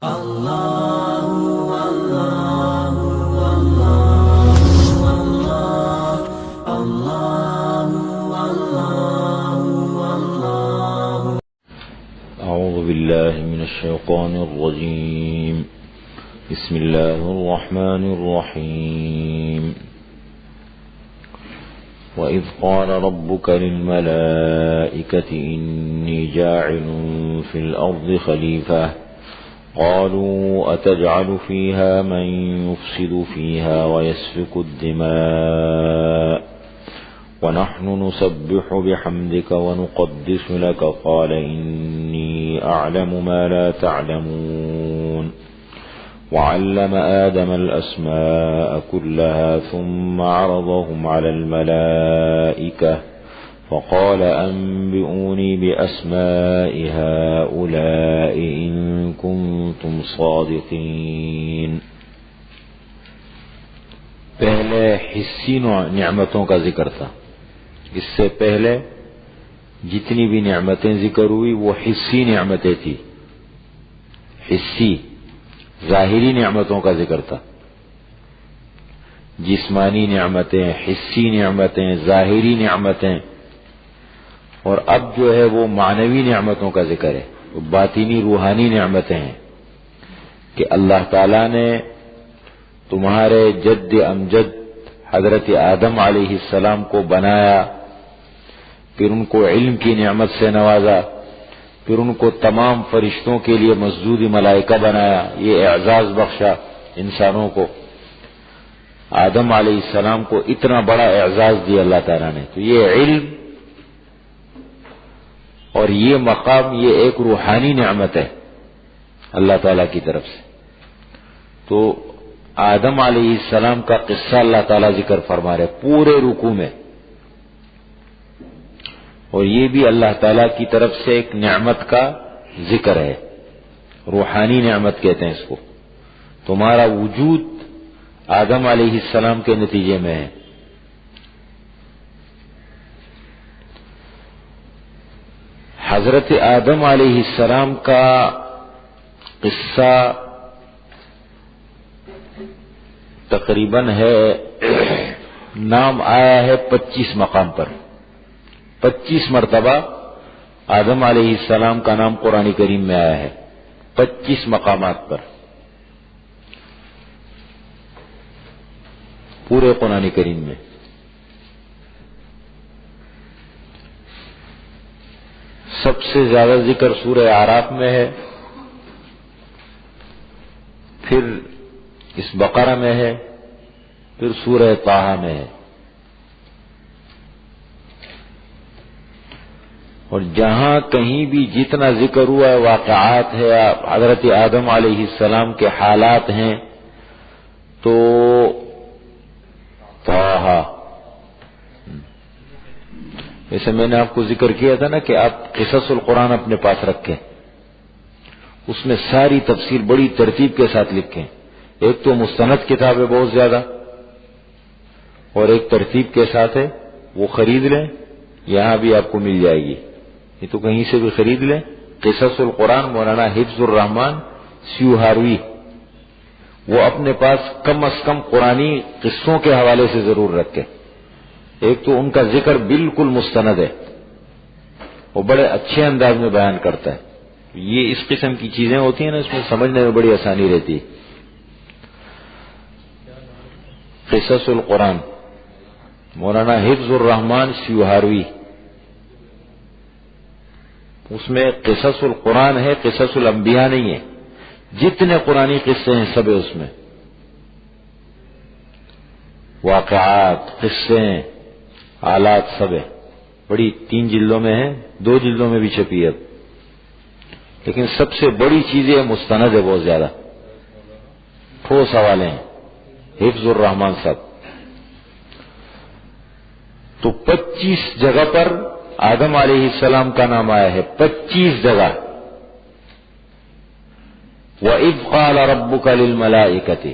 أعوذ بالله من الشيطان الرجيم. بسم الله الرحمن الرحيم. وإذ قال ربك للملائكة إني جاعل في الأرض خليفة قالوا أتجعل فيها من يفسد فيها ويسفك الدماء ونحن نسبح بحمدك ونقدس لك قال إني أعلم ما لا تعلمون. وعلم آدم الأسماء كلها ثم عرضهم على الملائكة فقال أنبئوني بأسماء هؤلاء إن كنتم صادقين. پہلے حسی نعمتوں کا ذکر تھا. اس سے پہلے جتنی بھی نعمتیں ذکر ہوئی وہ حسی نعمتیں تھی. حسی ظاہری نعمتوں کا ذکر تھا. جسمانی نعمتیں، حسی نعمتیں، ظاہری نعمتیں. اور اب جو ہے وہ معنوی نعمتوں کا ذکر ہے، وہ باطنی روحانی نعمتیں ہیں کہ اللہ تعالیٰ نے تمہارے جد امجد حضرت آدم علیہ السلام کو بنایا، پھر ان کو علم کی نعمت سے نوازا، پھر ان کو تمام فرشتوں کے لیے مسجود ملائکہ بنایا. یہ اعزاز بخشا انسانوں کو. آدم علیہ السلام کو اتنا بڑا اعزاز دیا اللہ تعالیٰ نے. تو یہ علم اور یہ مقام یہ ایک روحانی نعمت ہے اللہ تعالیٰ کی طرف سے. تو آدم علیہ السلام کا قصہ اللہ تعالیٰ ذکر فرما رہے پورے رکوع میں، اور یہ بھی اللہ تعالیٰ کی طرف سے ایک نعمت کا ذکر ہے. روحانی نعمت کہتے ہیں اس کو. تمہارا وجود آدم علیہ السلام کے نتیجے میں ہے. حضرت آدم علیہ السلام کا قصہ تقریباً ہے، نام آیا ہے 25 مقام پر. 25 مرتبہ آدم علیہ السلام کا نام قرآن کریم میں آیا ہے، 25 مقامات پر پورے قرآن کریم میں. سب سے زیادہ ذکر سورہ اعراف میں ہے، پھر اس بقرہ میں ہے، پھر سورہ طٰہٰ میں ہے. اور جہاں کہیں بھی جتنا ذکر ہوا ہے واقعات ہے، حضرت آدم علیہ السلام کے حالات ہیں، تو طٰہٰ. جیسے میں نے آپ کو ذکر کیا تھا نا کہ آپ قصص القرآن اپنے پاس رکھیں، اس میں ساری تفصیل بڑی ترتیب کے ساتھ لکھیں. ایک تو مستند کتاب ہے بہت زیادہ، اور ایک ترتیب کے ساتھ ہے، وہ خرید لیں، یہاں بھی آپ کو مل جائے گی. یہ تو کہیں سے بھی خرید لیں. قصص القرآن مولانا حفظ الرحمان سیوہاروی، وہ اپنے پاس کم از کم قرآنی قصوں کے حوالے سے ضرور رکھیں. ایک تو ان کا ذکر بالکل مستند ہے، وہ بڑے اچھے انداز میں بیان کرتا ہے. یہ اس قسم کی چیزیں ہوتی ہیں نا، اس میں سمجھنے میں بڑی آسانی رہتی ہے. قصص القرآن مولانا حفظ الرحمان سیوہاروی، اس میں قصص القرآن ہے، قصص الانبیاء نہیں ہے. جتنے قرآنی قصے ہیں سب ہے اس میں، واقعات، قصے، حالات سب ہے. بڑی 3 جلدوں میں ہے، 2 جلدوں میں بھی چھپی ہے، لیکن سب سے بڑی چیز ہے مستند ہے، بہت زیادہ ٹھوس حوالے ہیں. حفظ الرحمان صاحب. تو 25 جگہ پر آدم علیہ السلام کا نام آیا ہے، 25 جگہ. وَإِذْ قَالَ رَبُّكَ لِلْمَلَائِكَةِ،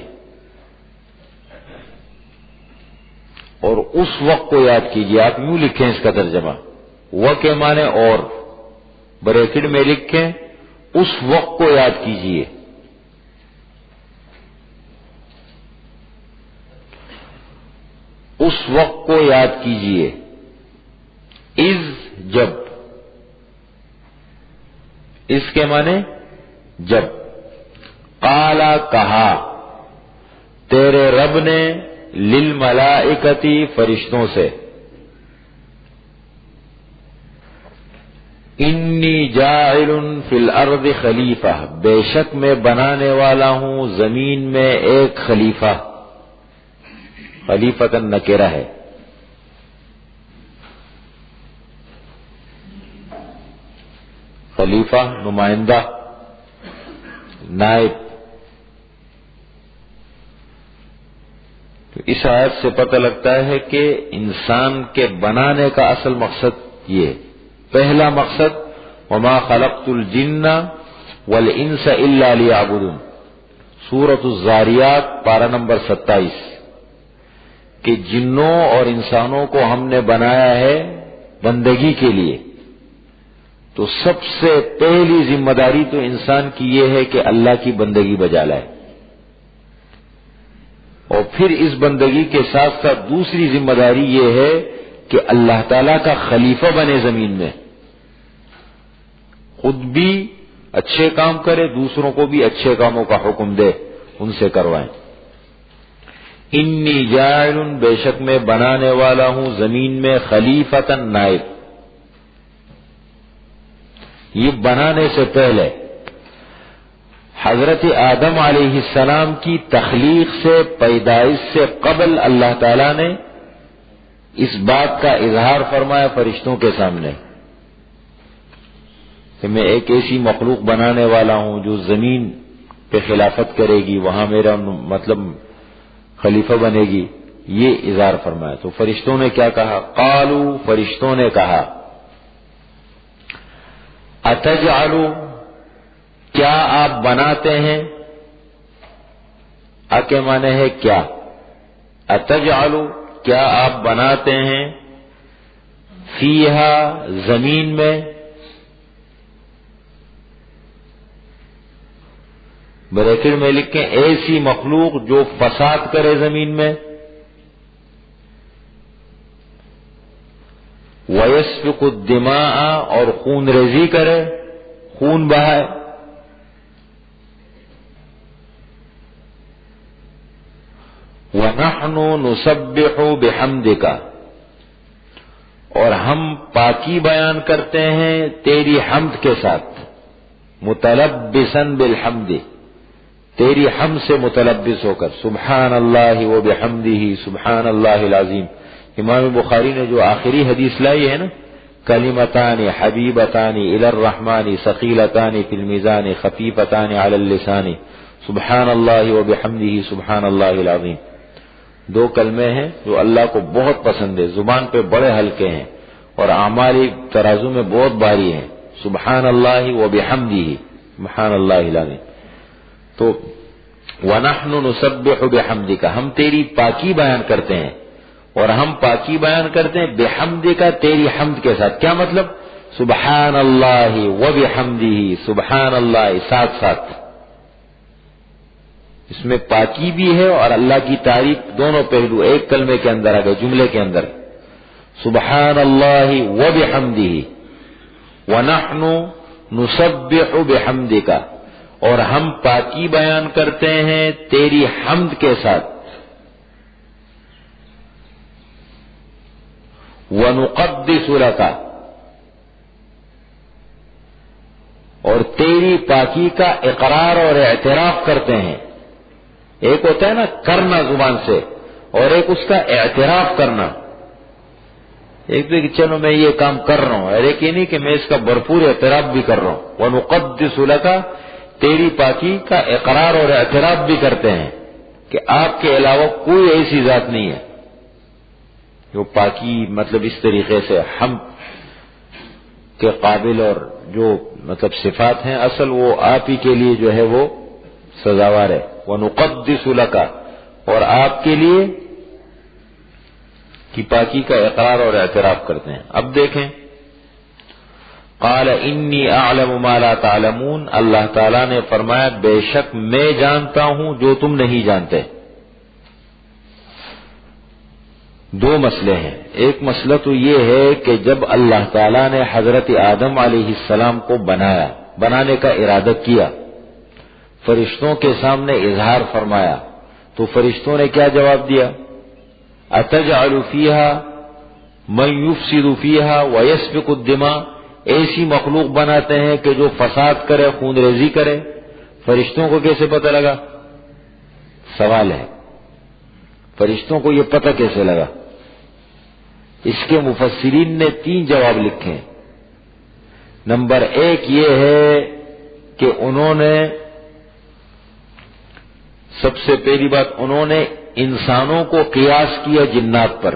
اور اس وقت کو یاد کیجیے. آپ یوں لکھیں اس کا ترجمہ، وہ کے معنی اور، بریکٹ میں لکھیں اس وقت کو یاد کیجیے. اس وقت کو یاد کیجئے، اذ جب، اس کے معنی جب، قالا کہا، تیرے رب نے للملائکتی فرشتوں سے، انی جاعل فی الارض خلیفہ، بے شک میں بنانے والا ہوں زمین میں ایک خلیفہ، خلیفۃ نکرہ ہے، خلیفہ نمائندہ، نائب۔ تو اس آیت سے پتہ لگتا ہے کہ انسان کے بنانے کا اصل مقصد یہ ہے۔ پہلا مقصد وما خلقت الجن والانس الا لیعبدون، سورۃ الذاریات پارہ نمبر 27، کہ جنوں اور انسانوں کو ہم نے بنایا ہے بندگی کے لیے۔ تو سب سے پہلی ذمہ داری تو انسان کی یہ ہے کہ اللہ کی بندگی بجا لائے، اور پھر اس بندگی کے ساتھ ساتھ دوسری ذمہ داری یہ ہے کہ اللہ تعالی کا خلیفہ بنے زمین میں، خود بھی اچھے کام کرے، دوسروں کو بھی اچھے کاموں کا حکم دے، ان سے کروائیں۔ انی جاعل، بے شک میں بنانے والا ہوں زمین میں خلیفۃ نائب۔ یہ بنانے سے پہلے حضرت آدم علیہ السلام کی تخلیق سے، پیدائش سے قبل اللہ تعالی نے اس بات کا اظہار فرمایا فرشتوں کے سامنے کہ میں ایک ایسی مخلوق بنانے والا ہوں جو زمین پہ خلافت کرے گی، وہاں میرا مطلب خلیفہ بنے گی، یہ اظہار فرمایا۔ تو فرشتوں نے کیا کہا؟ قالوا، فرشتوں نے کہا، اتجعل، کیا آپ بناتے ہیں، کے معنی ہے کیا، اتجعل، کیا آپ بناتے ہیں، فیہا، زمین میں، بریکٹ میں لکھیں ایسی مخلوق جو فساد کرے زمین میں، وَيَسْفِكُ الدِّمَاءَ، اور خون ریزی کرے، خون بہائے، وَنَحْنُ نُسَبِّحُ بِحَمْدِكَ، اور ہم پاکی بیان کرتے ہیں تیری حمد کے ساتھ، متلبساً بالحمد، تیری حمد سے متلبس ہو کر، سبحان اللہ و بحمدہ سبحان اللہ العظیم۔ امام بخاری نے جو آخری حدیث لائی ہے نا، کلمتان حبیبتان الی الرحمن ثقیلتان فی المیزان خفیفتان علی اللسان سبحان اللہ و بحمدہ سبحان اللہ العظیم، دو کلمے ہیں جو اللہ کو بہت پسند ہے، زبان پہ بڑے ہلکے ہیں اور اعمالی ترازو میں بہت بھاری ہیں، سبحان اللہ و بحمدہ سبحان اللہ العظیم۔ تو وَنَحْنُ نُسَبِّحُ بِحَمْدِكَ، ہم تیری پاکی بیان کرتے ہیں، اور ہم پاکی بیان کرتے ہیں بحمدک، تیری حمد کے ساتھ۔ کیا مطلب؟ سبحان اللہ و بحمدہ سبحان اللہ، ساتھ ساتھ اس میں پاکی بھی ہے اور اللہ کی تعریف، دونوں پہلو ایک کلمے کے اندر آ گئے، جملے کے اندر، سبحان اللہ و بحمدہ وَنَحْنُ نُسَبِّحُ بِحَمْدِكَ، اور ہم پاکی بیان کرتے ہیں تیری حمد کے ساتھ، وَنُقَدِّسُ لَكَ، اور تیری پاکی کا اقرار اور اعتراف کرتے ہیں۔ ایک ہوتا ہے نا کرنا زبان سے، اور ایک اس کا اعتراف کرنا۔ ایک تو کہ چلو میں یہ کام کر رہا ہوں، اور ایک یہ نہیں کہ میں اس کا بھرپور اعتراف بھی کر رہا ہوں۔ وَنُقَدِّسُ لَكَ، تیری پاکی کا اقرار اور اعتراف بھی کرتے ہیں کہ آپ کے علاوہ کوئی ایسی ذات نہیں ہے جو پاکی مطلب اس طریقے سے ہم کے قابل، اور جو مطلب صفات ہیں اصل وہ آپ ہی کے لیے جو ہے وہ سزاوار ہے۔ وَنُقَدِّسُ لَكَ، اور آپ کے لیے کی پاکی کا اقرار اور اعتراف کرتے ہیں۔ اب دیکھیں، قال انی اعلم ما لا تعلمون، اللہ تعالیٰ نے فرمایا بے شک میں جانتا ہوں جو تم نہیں جانتے۔ دو مسئلے ہیں. ایک مسئلہ تو یہ ہے کہ جب اللہ تعالیٰ نے حضرت آدم علیہ السلام کو بنانے کا ارادہ کیا، فرشتوں کے سامنے اظہار فرمایا، تو فرشتوں نے کیا جواب دیا؟ اتجعل فیہا من یفسد فیہا ویسفک الدماء، ایسی مخلوق بناتے ہیں کہ جو فساد کرے، خون ریزی کرے. فرشتوں کو کیسے پتہ لگا؟ سوال ہے، فرشتوں کو یہ پتہ کیسے لگا؟ اس کے مفسرین نے 3 جواب لکھے ہیں. نمبر 1 یہ ہے کہ انہوں نے سب سے پہلی بات انہوں نے انسانوں کو قیاس کیا جنات پر.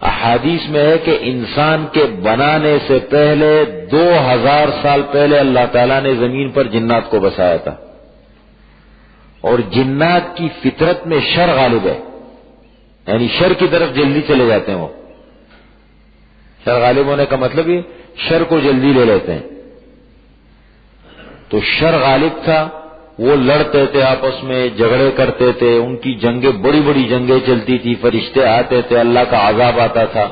احادیث میں ہے کہ انسان کے بنانے سے پہلے 2000 سال پہلے اللہ تعالیٰ نے زمین پر جنات کو بسایا تھا، اور جنات کی فطرت میں شر غالب ہے، یعنی شر کی طرف جلدی چلے جاتے ہیں. وہ شر غالب ہونے کا مطلب یہ شر کو جلدی لے لیتے ہیں. تو شر غالب تھا، وہ لڑتے تھے آپس میں، جھگڑے کرتے تھے، ان کی جنگیں بڑی بڑی جنگیں چلتی تھی، فرشتے آتے تھے، اللہ کا عذاب آتا تھا.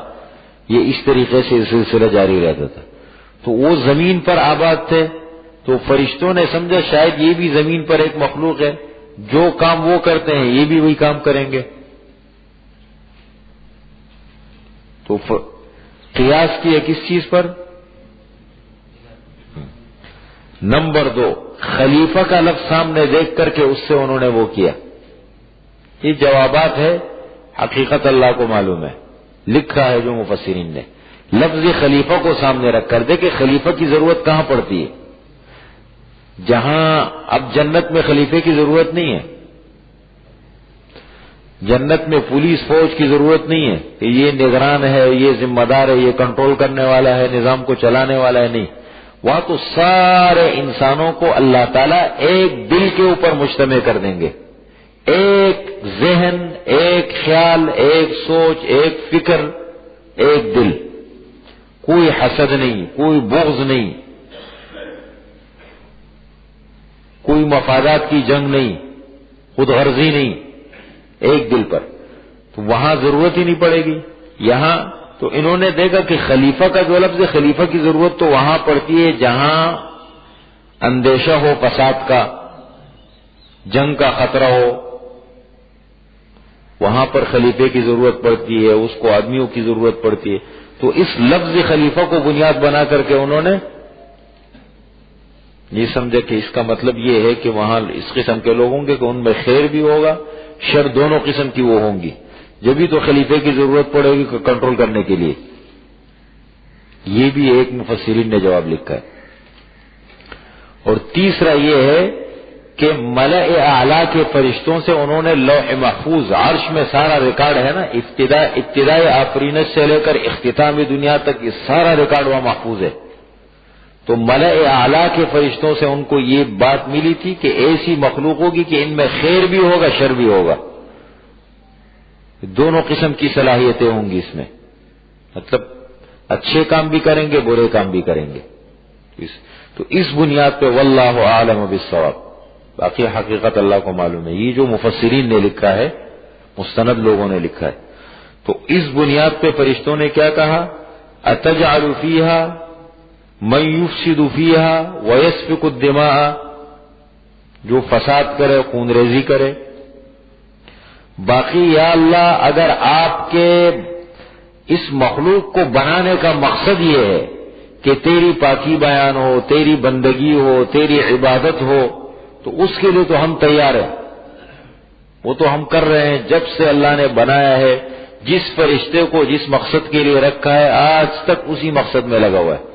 یہ اس طریقے سے سلسلہ جاری رہتا تھا. تو وہ زمین پر آباد تھے، تو فرشتوں نے سمجھا شاید یہ بھی زمین پر ایک مخلوق ہے، جو کام وہ کرتے ہیں یہ بھی وہی کام کریں گے. تو قیاس کیا کس چیز پر؟ نمبر 2 خلیفہ کا لفظ سامنے دیکھ کر کے اس سے انہوں نے وہ کیا. یہ جوابات ہے، حقیقت اللہ کو معلوم ہے. لکھا ہے جو مفسرین نے، لفظ خلیفہ کو سامنے رکھ کر دیکھے خلیفہ کی ضرورت کہاں پڑتی ہے. جہاں اب جنت میں خلیفے کی ضرورت نہیں ہے، جنت میں پولیس فوج کی ضرورت نہیں ہے کہ یہ نگران ہے، یہ ذمہ دار ہے، یہ کنٹرول کرنے والا ہے، نظام کو چلانے والا ہے. نہیں، وہاں تو سارے انسانوں کو اللہ تعالیٰ ایک دل کے اوپر مجتمع کر دیں گے. ایک ذہن، ایک خیال، ایک سوچ، ایک فکر، ایک دل. کوئی حسد نہیں، کوئی بغض نہیں، کوئی مفادات کی جنگ نہیں، خود غرضی نہیں، ایک دل پر. تو وہاں ضرورت ہی نہیں پڑے گی. یہاں تو انہوں نے دیکھا کہ خلیفہ کا جو لفظ ہے، خلیفہ کی ضرورت تو وہاں پڑتی ہے جہاں اندیشہ ہو فساد کا، جنگ کا خطرہ ہو، وہاں پر خلیفے کی ضرورت پڑتی ہے، اس کو آدمیوں کی ضرورت پڑتی ہے. تو اس لفظ خلیفہ کو بنیاد بنا کر کے انہوں نے یہ سمجھا کہ اس کا مطلب یہ ہے کہ وہاں اس قسم کے لوگ ہوں گے کہ ان میں خیر بھی ہوگا، شر دونوں قسم کی وہ ہوں گی. جبھی تو خلیفے کی ضرورت پڑے گی کنٹرول کرنے کے لیے. یہ بھی ایک مفسرین نے جواب لکھا ہے. اور تیسرا یہ ہے کہ ملأ اعلیٰ کے فرشتوں سے انہوں نے لوح محفوظ، عرش میں سارا ریکارڈ ہے نا، ابتدائی آفرینت سے لے کر اختتامی دنیا تک یہ سارا ریکارڈ وہاں محفوظ ہے. تو ملأ اعلیٰ کے فرشتوں سے ان کو یہ بات ملی تھی کہ ایسی مخلوق ہوگی کہ ان میں خیر بھی ہوگا، شر بھی ہوگا، دونوں قسم کی صلاحیتیں ہوں گی. اس میں مطلب اچھے کام بھی کریں گے، برے کام بھی کریں گے. تو اس بنیاد پہ واللہ اعلم بالصواب، باقی حقیقت اللہ کو معلوم ہے. یہ جو مفسرین نے لکھا ہے، مستند لوگوں نے لکھا ہے. تو اس بنیاد پہ فرشتوں نے کیا کہا؟ اتجعل فیہا من یفسد فیہا ویسفک الدماء، جو فساد کرے، خون ریزی کرے. باقی یا اللہ اگر آپ کے اس مخلوق کو بنانے کا مقصد یہ ہے کہ تیری پاکی بیان ہو، تیری بندگی ہو، تیری عبادت ہو، تو اس کے لیے تو ہم تیار ہیں، وہ تو ہم کر رہے ہیں. جب سے اللہ نے بنایا ہے، جس فرشتے کو جس مقصد کے لیے رکھا ہے، آج تک اسی مقصد میں لگا ہوا ہے.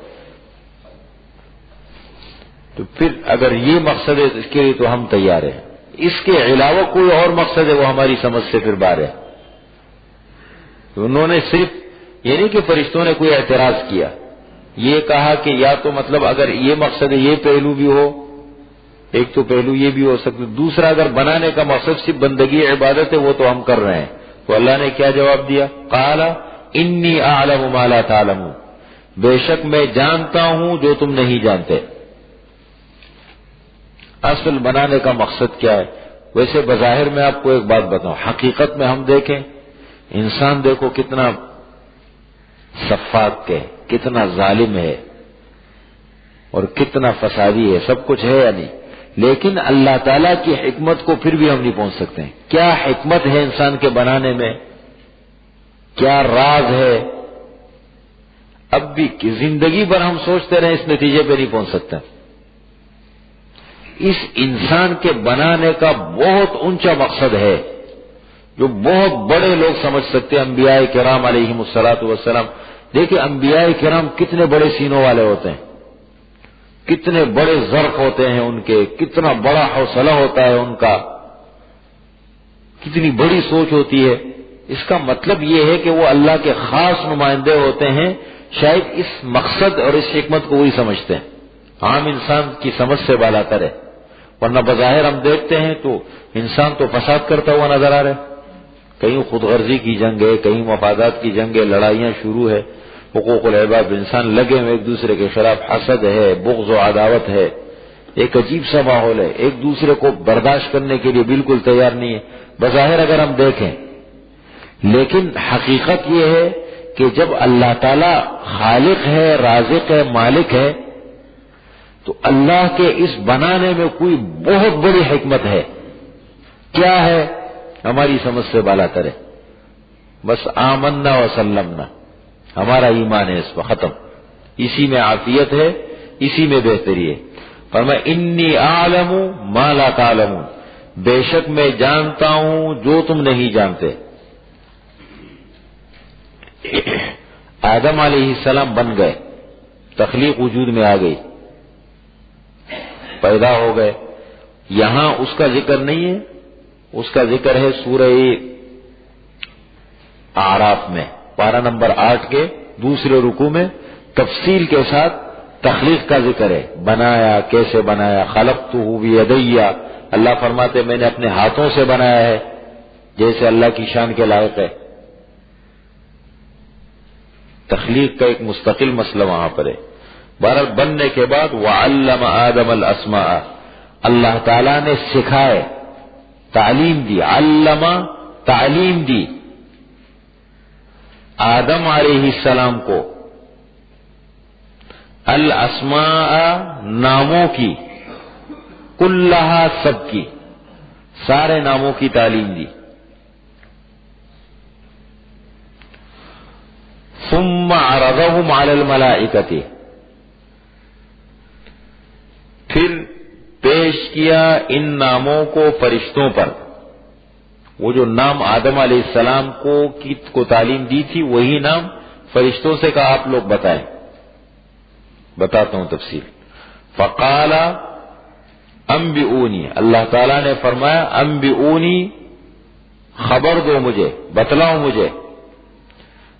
تو پھر اگر یہ مقصد ہے تو اس کے لیے تو ہم تیار ہیں. اس کے علاوہ کوئی اور مقصد ہے وہ ہماری سمجھ سے پھر باہر ہے. تو انہوں نے صرف یہ نہیں کہ فرشتوں نے کوئی اعتراض کیا، یہ کہا کہ یا تو مطلب اگر یہ مقصد ہے، یہ پہلو بھی ہو، ایک تو پہلو یہ بھی ہو سکتا، دوسرا اگر بنانے کا مقصد صرف بندگی عبادت ہے، وہ تو ہم کر رہے ہیں. تو اللہ نے کیا جواب دیا؟ قال انی اعلم ما لا تعلمون، بے شک میں جانتا ہوں جو تم نہیں جانتے. اصل بنانے کا مقصد کیا ہے؟ ویسے بظاہر میں آپ کو ایک بات بتاؤں، حقیقت میں ہم دیکھیں، انسان دیکھو کتنا سفاک ہے، کتنا ظالم ہے اور کتنا فسادی ہے، سب کچھ ہے یا نہیں؟ لیکن اللہ تعالیٰ کی حکمت کو پھر بھی ہم نہیں پہنچ سکتے ہیں۔ کیا حکمت ہے انسان کے بنانے میں، کیا راز ہے، اب بھی کہ زندگی بھر ہم سوچتے رہے اس نتیجے پہ نہیں پہنچ سکتے۔ اس انسان کے بنانے کا بہت اونچا مقصد ہے جو بہت بڑے لوگ سمجھ سکتے ہیں، انبیاء کرام علیہم الصلوۃ والسلام۔ دیکھیں انبیاء کرام کتنے بڑے سینوں والے ہوتے ہیں، کتنے بڑے ظرف ہوتے ہیں ان کے، کتنا بڑا حوصلہ ہوتا ہے ان کا، کتنی بڑی سوچ ہوتی ہے۔ اس کا مطلب یہ ہے کہ وہ اللہ کے خاص نمائندے ہوتے ہیں، شاید اس مقصد اور اس حکمت کو وہی سمجھتے ہیں، عام انسان کی سمجھ سے بالاتر ہے۔ ورنہ بظاہر ہم دیکھتے ہیں تو انسان تو فساد کرتا ہوا نظر آ رہا ہے، کہیں خود غرضی کی جنگ ہے، کہیں مفادات کی جنگ ہے، لڑائیاں شروع ہے، حقوق العباد، انسان لگے ہوئے ایک دوسرے کے خلاف، حسد ہے، بغض و عداوت ہے، ایک عجیب سا ماحول ہے، ایک دوسرے کو برداشت کرنے کے لیے بالکل تیار نہیں ہے بظاہر اگر ہم دیکھیں۔ لیکن حقیقت یہ ہے کہ جب اللہ تعالی خالق ہے، رازق ہے، مالک ہے، تو اللہ کے اس بنانے میں کوئی بہت بڑی حکمت ہے۔ کیا ہے؟ ہماری سمجھ سے بالاتر ہے۔ بس آمنا وسلمنا، ہمارا ایمان ہے اس پر، ختم۔ اسی میں عافیت ہے، اسی میں بہتری ہے۔ فرمایا انی اعلم ما لا تعلمون، بے شک میں جانتا ہوں جو تم نہیں جانتے۔ آدم علیہ السلام بن گئے، تخلیق وجود میں آ گئی، پیدا ہو گئے۔ یہاں اس کا ذکر نہیں ہے، اس کا ذکر ہے سورہ اعراف میں، پارہ نمبر 8 کے دوسرے رکوع میں تفصیل کے ساتھ تخلیق کا ذکر ہے، بنایا، کیسے بنایا، خلقتہ بیدی، اللہ فرماتے میں نے اپنے ہاتھوں سے بنایا ہے، جیسے اللہ کی شان کے لائق ہے۔ تخلیق کا ایک مستقل مسئلہ وہاں پر ہے۔ بہرحال بننے کے بعد وعلم آدم الاسماء، اللہ تعالیٰ نے سکھائے، تعلیم دی، علم تعلیم دی آدم علیہ السلام کو الاسماء ناموں کی، کلہا سب کی، سارے ناموں کی تعلیم دی۔ ثم عرضهم على الملائکۃ، پھر پیش کیا ان ناموں کو فرشتوں پر۔ وہ جو نام آدم علیہ السلام کو تعلیم دی تھی وہی نام فرشتوں سے کہا آپ لوگ بتائیں۔ بتاتا ہوں تفصیل۔ فقال انبئونی، اللہ تعالیٰ نے فرمایا انبئونی، خبر دو مجھے، بتلاؤ مجھے،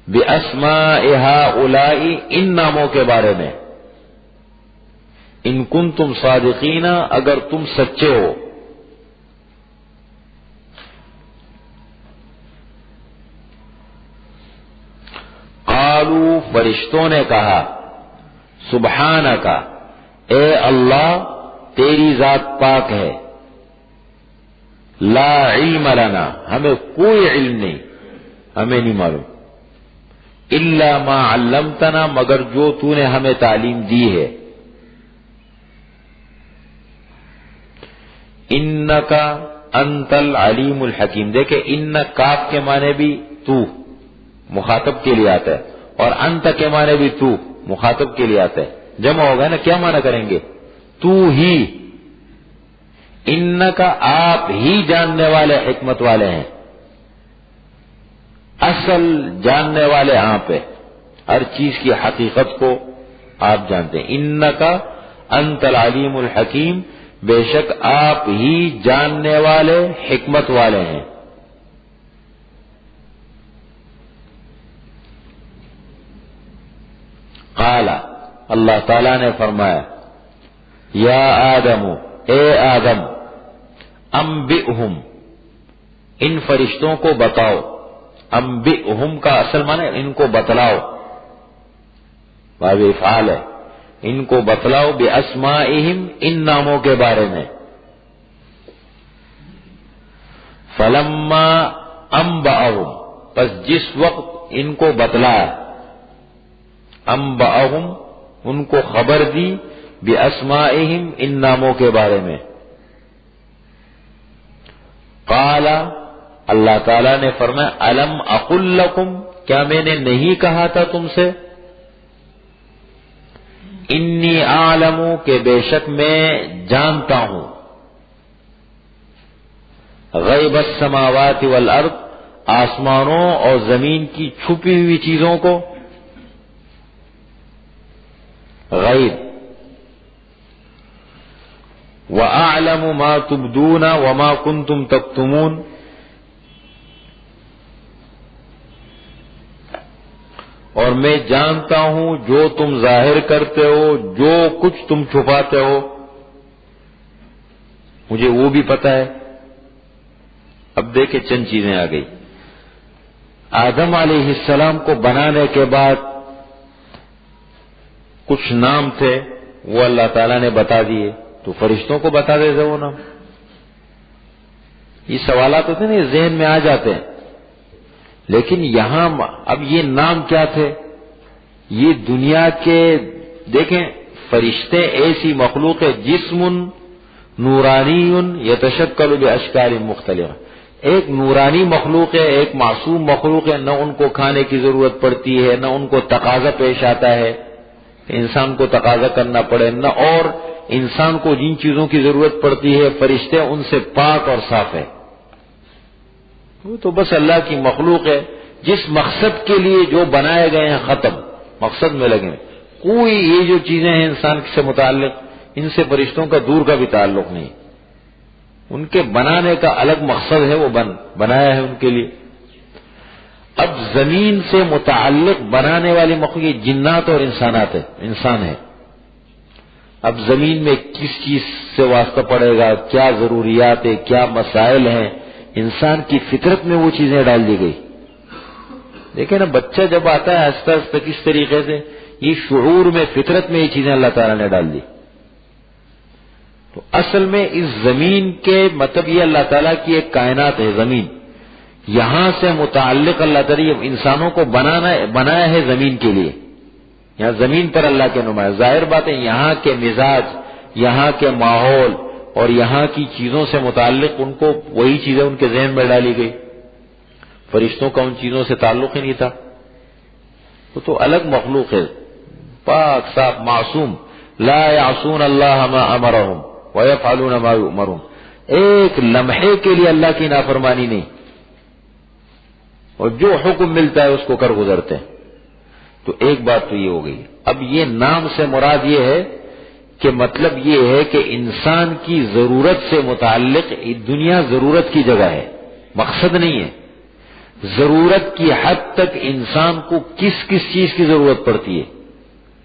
باسماء ہؤلاء، ان ناموں کے بارے میں، ان کنتم صادقین، اگر تم سچے ہو۔ قالوا، فرشتوں نے کہا، سبحانک، اے اللہ تیری ذات پاک ہے، لا علم لنا، ہمیں کوئی علم نہیں، ہمیں نہیں معلوم، الا ما علمتنا، مگر جو تو نے ہمیں تعلیم دی ہے۔ انک انت العلیم الحکیم، دیکھیں ان کاف کے معنی بھی تو مخاطب کے لیے آتا ہے، اور انت کے معنی بھی تو مخاطب کے لیے آتا ہے، جمع ہوگا نا، کیا معنی کریں گے؟ تو ہی، انک آپ ہی جاننے والے، حکمت والے ہیں، اصل جاننے والے آپ ہیں، ہر چیز کی حقیقت کو آپ جانتے ہیں۔ انک انت العلیم الحکیم، بے شک آپ ہی جاننے والے، حکمت والے ہیں۔ قال، اللہ تعالی نے فرمایا، یا آدم، اے آدم، انبئہم، ان فرشتوں کو بتاؤ، انبئہم کا اصل معنی ان کو بتلاؤ، باب افعال ہے، ان کو بتلاؤ، باسمائہم، ان ناموں کے بارے میں، فلما انبأہم، پس جس وقت ان کو بتلایا، انبأہم ان کو خبر دی، باسمائہم ان ناموں کے بارے میں، قال اللہ تعالی نے فرمایا الم اقل لکم، کیا میں نے نہیں کہا تھا تم سے، انی اعلم کہ بے شک میں جانتا ہوں، غیب السماوات والارض آسمانوں اور زمین کی چھپی ہوئی چیزوں کو، غیب، وَأَعْلَمُ مَا تُبْدُونَ وَمَا كُنْتُمْ تَكْتُمُونَ، اور میں جانتا ہوں جو تم ظاہر کرتے ہو، جو کچھ تم چھپاتے ہو، مجھے وہ بھی پتہ ہے۔ اب دیکھیں چند چیزیں آ گئی۔ آدم علیہ السلام کو بنانے کے بعد کچھ نام تھے، وہ اللہ تعالیٰ نے بتا دیے، تو فرشتوں کو بتا دیتے وہ نام۔ یہ سوالات ہوتے ہیں نا، یہ ذہن میں آ جاتے ہیں، لیکن یہاں اب یہ نام کیا تھے؟ یہ دنیا کے، دیکھیں فرشتے ایسی مخلوق ہے، جسم نورانی یتشکل باشکال مختلفہ، ایک نورانی مخلوق ہے، ایک معصوم مخلوق ہے، نہ ان کو کھانے کی ضرورت پڑتی ہے، نہ ان کو تقاضا پیش آتا ہے انسان کو تقاضا کرنا پڑے، نہ اور انسان کو جن چیزوں کی ضرورت پڑتی ہے فرشتے ان سے پاک اور صاف ہے۔ وہ تو بس اللہ کی مخلوق ہے، جس مقصد کے لیے جو بنائے گئے ہیں ختم، مقصد میں لگے، کوئی یہ جو چیزیں ہیں انسان سے متعلق، ان سے فرشتوں کا دور کا بھی تعلق نہیں، ان کے بنانے کا الگ مقصد ہے، وہ بنایا ہے ان کے لیے۔ اب زمین سے متعلق بنانے والی مخلوق جنات اور انسانات ہے، انسان ہے۔ اب زمین میں کس چیز سے واسطہ پڑے گا، کیا ضروریات ہے، کیا مسائل ہیں، انسان کی فطرت میں وہ چیزیں ڈال دی گئی۔ دیکھیں نا، بچہ جب آتا ہے آہستہ آہستہ کس طریقے سے یہ شعور میں، فطرت میں یہ چیزیں اللہ تعالیٰ نے ڈال دی۔ تو اصل میں اس زمین کے مطلب یہ اللہ تعالیٰ کی ایک کائنات ہے زمین، یہاں سے متعلق اللہ تعالیٰ انسانوں کو بنایا ہے زمین کے لیے، یہاں زمین پر اللہ کے نمائش۔ ظاہر بات ہے یہاں کے مزاج، یہاں کے ماحول اور یہاں کی چیزوں سے متعلق ان کو وہی چیزیں ان کے ذہن میں ڈالی گئی، فرشتوں کا ان چیزوں سے تعلق ہی نہیں تھا۔ وہ تو الگ مخلوق ہے، پاک صاف معصوم، لا یعصون اللہ ما امرہم ویفعلون ما یؤمرون، ایک لمحے کے لیے اللہ کی نافرمانی نہیں، اور جو حکم ملتا ہے اس کو کر گزرتے ہیں۔ تو ایک بات تو یہ ہو گئی۔ اب یہ نام سے مراد یہ ہے کہ مطلب یہ ہے کہ انسان کی ضرورت سے متعلق دنیا ضرورت کی جگہ ہے، مقصد نہیں ہے۔ ضرورت کی حد تک انسان کو کس کس چیز کی ضرورت پڑتی ہے،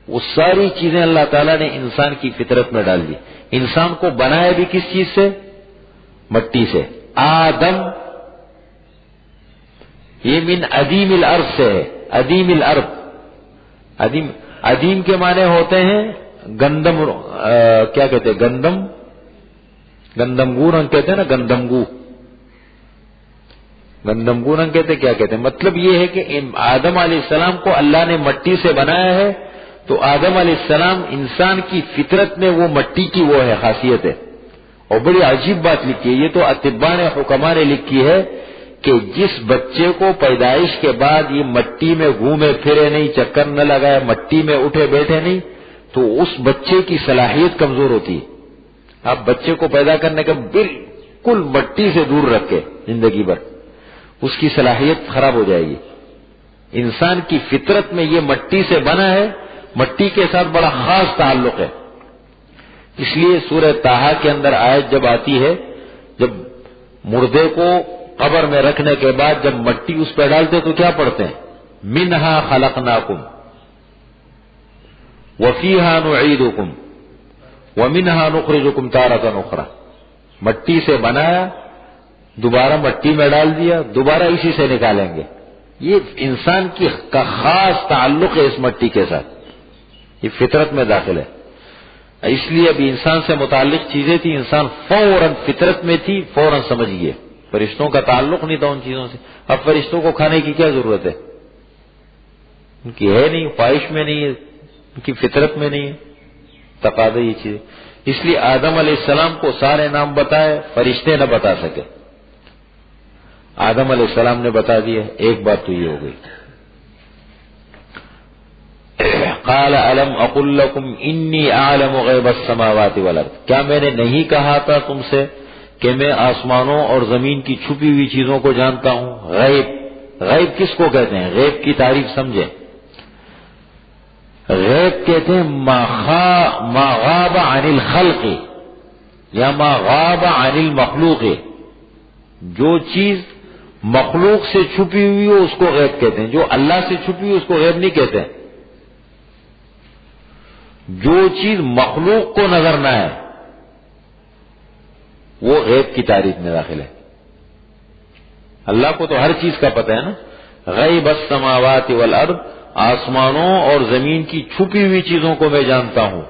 وہ ساری چیزیں اللہ تعالیٰ نے انسان کی فطرت میں ڈال دی۔ انسان کو بنایا بھی کس چیز سے؟ مٹی سے۔ آدم یہ من عدیم الارض سے ہے، عدیم الارض، عدیم کے معنی ہوتے ہیں گندم، کیا کہتے ہیں گندمگو رنگ کہتے ہیں نا، گندمگو رنگ کہتے کیا کہتے ہیں؟ مطلب یہ ہے کہ آدم علیہ السلام کو اللہ نے مٹی سے بنایا ہے، تو آدم علیہ السلام انسان کی فطرت میں وہ مٹی کی وہ ہے خاصیت ہے۔ اور بڑی عجیب بات لکھی ہے، یہ تو اطباء نے حکماء نے لکھی ہے کہ جس بچے کو پیدائش کے بعد یہ مٹی میں گھومے پھرے نہیں، چکر نہ لگائے، مٹی میں اٹھے بیٹھے نہیں، تو اس بچے کی صلاحیت کمزور ہوتی ہے۔ آپ بچے کو پیدا کرنے کا بالکل مٹی سے دور رکھے زندگی بھر، اس کی صلاحیت خراب ہو جائے گی۔ انسان کی فطرت میں یہ مٹی سے بنا ہے، مٹی کے ساتھ بڑا خاص تعلق ہے۔ اس لیے سورہ طٰہٰ کے اندر آیت جب آتی ہے، جب مردے کو قبر میں رکھنے کے بعد جب مٹی اس پہ ڈالتے تو کیا پڑھتے ہیں؟ منہا خلقناکم وفیہا نعیدکم ومنہا نخرجکم تارۃ اخری، مٹی سے بنایا، دوبارہ مٹی میں ڈال دیا، دوبارہ اسی سے نکالیں گے۔ یہ انسان کا خاص تعلق ہے اس مٹی کے ساتھ، یہ فطرت میں داخل ہے۔ اس لیے اب انسان سے متعلق چیزیں تھی، انسان فوراً فطرت میں تھی، فوراً سمجھ گئے، فرشتوں کا تعلق نہیں تھا ان چیزوں سے. اب فرشتوں کو کھانے کی کیا ضرورت ہے؟ ان کی ہے نہیں، خواہش میں نہیں ہے، ان کی فطرت میں نہیں ہے تقاضا یہ چیز. اس لیے آدم علیہ السلام کو سارے نام بتائے، فرشتے نہ بتا سکے. آدم علیہ السلام نے بتا دیا. ایک بات تو یہ ہو گئی. قال الم اقل لكم انی اعلم غیب السماوات والارض، کیا میں نے نہیں کہا تھا تم سے کہ میں آسمانوں اور زمین کی چھپی ہوئی چیزوں کو جانتا ہوں؟ غیب، غیب کس کو کہتے ہیں؟ غیب کی تعریف سمجھیں. غیب کہتے ہیں ما غاب عن الخلق یا ما غاب عن المخلوق. جو چیز مخلوق سے چھپی ہوئی ہو اس کو غیب کہتے ہیں. جو اللہ سے چھپی ہوئی اس کو غیب نہیں کہتے ہیں. جو چیز مخلوق کو نظر نہ ہے وہ غیب کی تعریف میں داخل ہے. اللہ کو تو ہر چیز کا پتہ ہے نا. غیب السماوات والارض، آسمانوں اور زمین کی چھپی ہوئی چیزوں کو میں جانتا ہوں.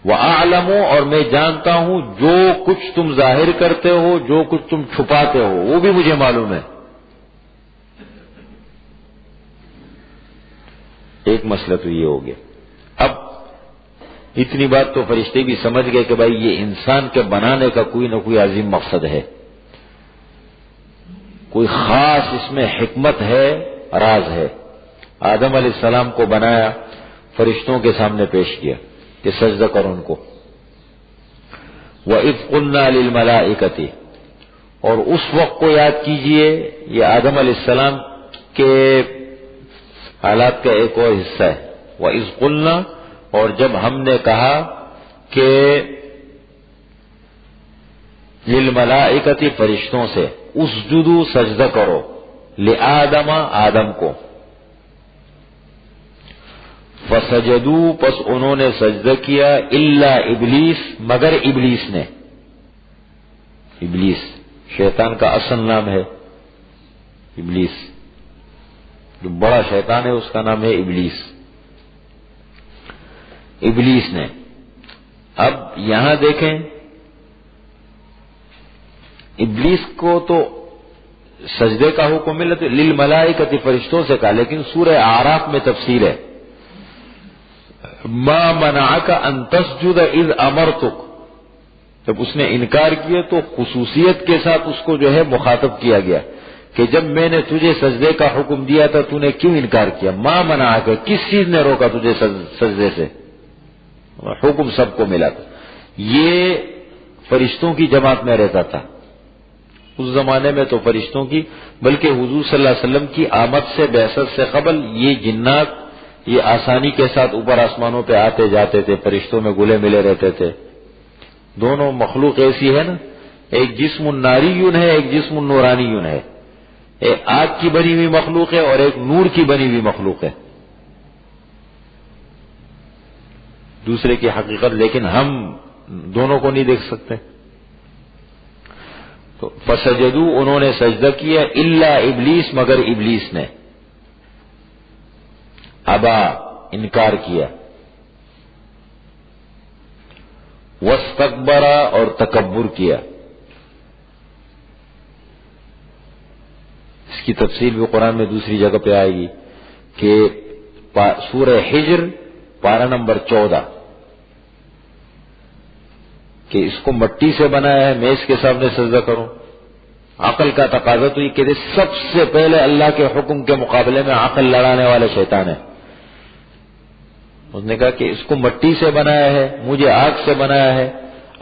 وَأَعْلَمُ، اور میں جانتا ہوں جو کچھ تم ظاہر کرتے ہو، جو کچھ تم چھپاتے ہو وہ بھی مجھے معلوم ہے. ایک مسئلہ تو یہ ہو گیا. اب اتنی بات تو فرشتے بھی سمجھ گئے کہ بھائی یہ انسان کے بنانے کا کوئی نہ کوئی عظیم مقصد ہے، کوئی خاص اس میں حکمت ہے، راز ہے. آدم علیہ السلام کو بنایا، فرشتوں کے سامنے پیش کیا کہ سجدہ کرو ان کو. وَإِذْ قُلْنَا لِلْمَلَائِكَةِ، اور اس وقت کو یاد کیجئے. یہ آدم علیہ السلام کے حالات کا ایک اور حصہ ہے. وَإِذْ قُلْنَا، اور جب ہم نے کہا کہ للملائکۃ، فرشتوں سے، اسجدوا، سجدہ کرو، لآدم، آدم کو. فسجدوا، پس انہوں نے سجدہ کیا، الا ابلیس، مگر ابلیس نے. ابلیس شیطان کا اصل نام ہے. ابلیس جو بڑا شیطان ہے اس کا نام ہے ابلیس. ابلیس نے. اب یہاں دیکھیں، ابلیس کو تو سجدے کا حکم ملا تو للملائکۃ، فرشتوں سے کہا، لیکن سورہ اعراف میں تفصیل ہے. ما منعک ان تسجد اذ امرتک، جب اس نے انکار کیا تو خصوصیت کے ساتھ اس کو جو ہے مخاطب کیا گیا کہ جب میں نے تجھے سجدے کا حکم دیا تھا تو نے کیوں انکار کیا؟ ما منعک، کس چیز نے روکا تجھے سجدے سے؟ حکم سب کو ملا تھا. یہ فرشتوں کی جماعت میں رہتا تھا اس زمانے میں، تو فرشتوں کی، بلکہ حضور صلی اللہ علیہ وسلم کی آمد سے، بعثت سے قبل، یہ جنات یہ آسانی کے ساتھ اوپر آسمانوں پہ آتے جاتے تھے، فرشتوں میں گلے ملے رہتے تھے. دونوں مخلوق ایسی ہے نا، ایک جسم ناریون ہے، ایک جسم نورانیون ہے. ایک آگ کی بنی ہوئی مخلوق ہے اور ایک نور کی بنی ہوئی مخلوق ہے، دوسرے کی حقیقت، لیکن ہم دونوں کو نہیں دیکھ سکتے. تو فسجدوا، انہوں نے سجدہ کیا، الا ابلیس، مگر ابلیس نے. ابا، انکار کیا. واستکبر، اور تکبر کیا. اس کی تفصیل بھی قرآن میں دوسری جگہ پہ آئے گی کہ سورہ حجر پارہ نمبر 14 کہ اس کو مٹی سے بنایا ہے، میں اس کے سامنے سجدہ کروں. عقل کا تقاضا تو یہ کہ سب سے پہلے اللہ کے حکم کے مقابلے میں عقل لڑانے والے شیطان ہے. اس نے کہا کہ اس کو مٹی سے بنایا ہے، مجھے آگ سے بنایا ہے.